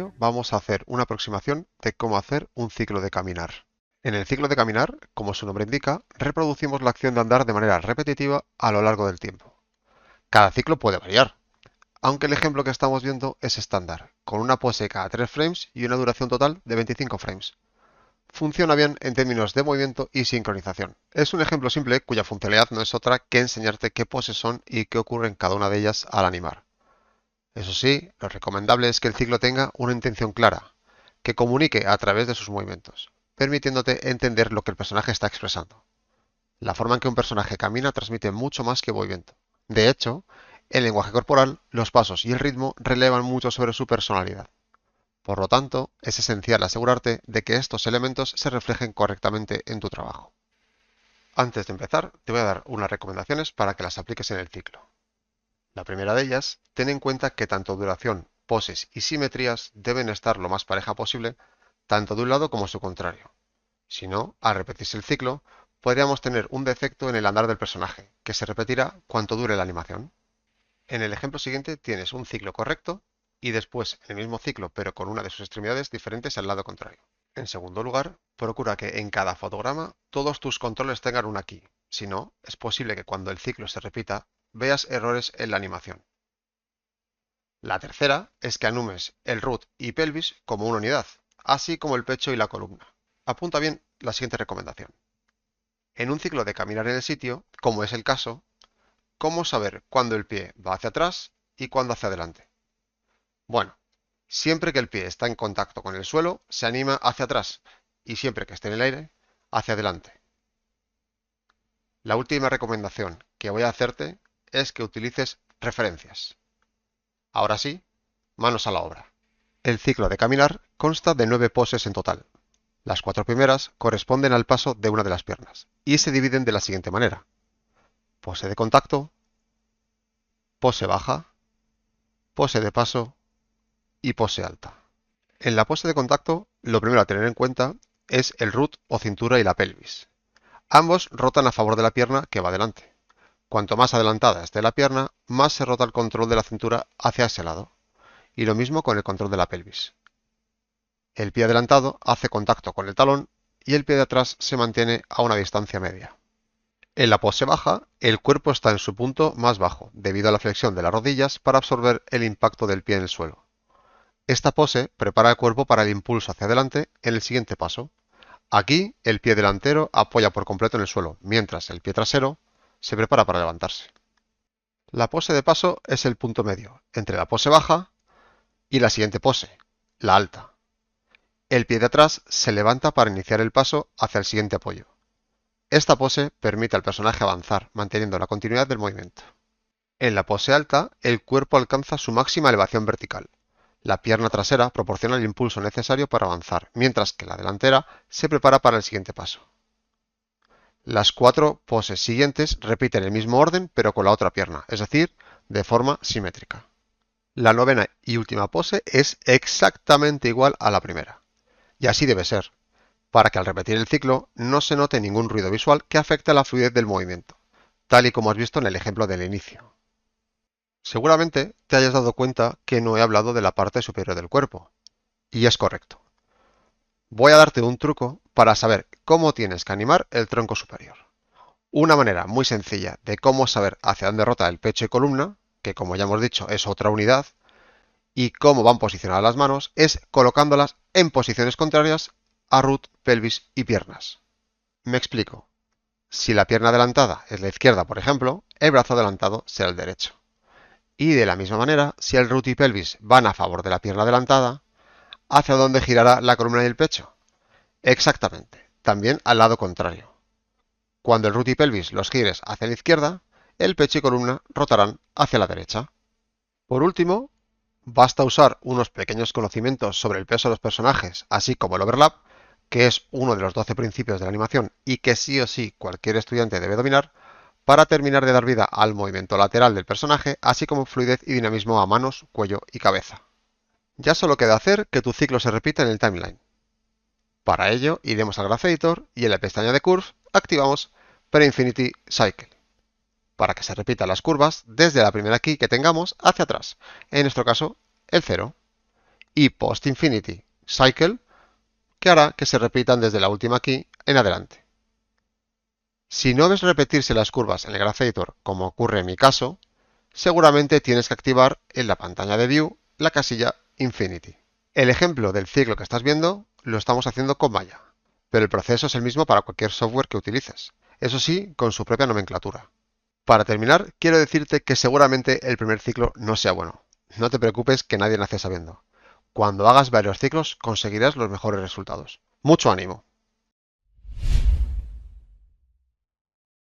vídeo vamos a hacer una aproximación de cómo hacer un ciclo de caminar. En el ciclo de caminar, como su nombre indica, reproducimos la acción de andar de manera repetitiva a lo largo del tiempo. Cada ciclo puede variar, aunque el ejemplo que estamos viendo es estándar, con una pose cada 3 frames y una duración total de 25 frames. Funciona bien en términos de movimiento y sincronización. Es un ejemplo simple cuya funcionalidad no es otra que enseñarte qué poses son y qué ocurre en cada una de ellas al animar. Eso sí, lo recomendable es que el ciclo tenga una intención clara, que comunique a través de sus movimientos, permitiéndote entender lo que el personaje está expresando. La forma en que un personaje camina transmite mucho más que movimiento. De hecho, el lenguaje corporal, los pasos y el ritmo relevan mucho sobre su personalidad. Por lo tanto, es esencial asegurarte de que estos elementos se reflejen correctamente en tu trabajo. Antes de empezar, te voy a dar unas recomendaciones para que las apliques en el ciclo. La primera de ellas, ten en cuenta que tanto duración, poses y simetrías deben estar lo más pareja posible, tanto de un lado como su contrario. Si no, al repetirse el ciclo, podríamos tener un defecto en el andar del personaje, que se repetirá cuanto dure la animación. En el ejemplo siguiente tienes un ciclo correcto y después el mismo ciclo pero con una de sus extremidades diferentes al lado contrario. En segundo lugar, procura que en cada fotograma todos tus controles tengan una key. Si no, es posible que cuando el ciclo se repita, veas errores en la animación. La tercera es que anumes el root y pelvis como una unidad, así como el pecho y la columna. Apunta bien la siguiente recomendación. En un ciclo de caminar en el sitio, como es el caso, ¿cómo saber cuándo el pie va hacia atrás y cuándo hacia adelante? Bueno, siempre que el pie está en contacto con el suelo, se anima hacia atrás y siempre que esté en el aire, hacia adelante. La última recomendación que voy a hacerte es que utilices referencias. Ahora sí, manos a la obra. El ciclo de caminar consta de 9 poses en total. Las 4 primeras corresponden al paso de una de las piernas y se dividen de la siguiente manera. Pose de contacto, pose baja, pose de paso y pose alta. En la pose de contacto, lo primero a tener en cuenta es el root o cintura y la pelvis. Ambos rotan a favor de la pierna que va adelante. Cuanto más adelantada esté la pierna, más se rota el control de la cintura hacia ese lado. Y lo mismo con el control de la pelvis. El pie adelantado hace contacto con el talón y el pie de atrás se mantiene a una distancia media. En la pose baja, el cuerpo está en su punto más bajo, debido a la flexión de las rodillas para absorber el impacto del pie en el suelo. Esta pose prepara el cuerpo para el impulso hacia adelante en el siguiente paso. Aquí, el pie delantero apoya por completo en el suelo, mientras el pie trasero se prepara para levantarse. La pose de paso es el punto medio entre la pose baja y la siguiente pose, la alta. El pie de atrás se levanta para iniciar el paso hacia el siguiente apoyo. Esta pose permite al personaje avanzar, manteniendo la continuidad del movimiento. En la pose alta, el cuerpo alcanza su máxima elevación vertical. La pierna trasera proporciona el impulso necesario para avanzar, mientras que la delantera se prepara para el siguiente paso. Las 4 poses siguientes repiten el mismo orden pero con la otra pierna, es decir, de forma simétrica. La novena y última pose es exactamente igual a la primera. Y así debe ser, para que al repetir el ciclo no se note ningún ruido visual que afecte a la fluidez del movimiento, tal y como has visto en el ejemplo del inicio. Seguramente te hayas dado cuenta que no he hablado de la parte superior del cuerpo, y es correcto. Voy a darte un truco para saber cómo tienes que animar el tronco superior. Una manera muy sencilla de cómo saber hacia dónde rota el pecho y columna, que como ya hemos dicho es otra unidad, y cómo van posicionadas las manos, es colocándolas en posiciones contrarias a root, pelvis y piernas. Me explico. Si la pierna adelantada es la izquierda, por ejemplo, el brazo adelantado será el derecho. Y de la misma manera, si el root y pelvis van a favor de la pierna adelantada, ¿hacia dónde girará la columna y el pecho? Exactamente, también al lado contrario. Cuando el root y pelvis los gires hacia la izquierda, el pecho y columna rotarán hacia la derecha. Por último, basta usar unos pequeños conocimientos sobre el peso de los personajes, así como el overlap, que es uno de los 12 principios de la animación y que sí o sí cualquier estudiante debe dominar, para terminar de dar vida al movimiento lateral del personaje, así como fluidez y dinamismo a manos, cuello y cabeza. Ya solo queda hacer que tu ciclo se repita en el timeline. Para ello, iremos al Graph Editor y en la pestaña de Curves activamos Pre-Infinity Cycle, para que se repitan las curvas desde la primera key que tengamos hacia atrás, en nuestro caso el 0. y post-infinity cycle, que hará que se repitan desde la última key en adelante. Si no ves repetirse las curvas en el Graph Editor, como ocurre en mi caso, seguramente tienes que activar en la pantalla de View la casilla Infinity. El ejemplo del ciclo que estás viendo lo estamos haciendo con Maya, pero el proceso es el mismo para cualquier software que utilices, eso sí, con su propia nomenclatura. Para terminar, quiero decirte que seguramente el primer ciclo no sea bueno. No te preocupes, que nadie nace sabiendo. Cuando hagas varios ciclos conseguirás los mejores resultados. ¡Mucho ánimo!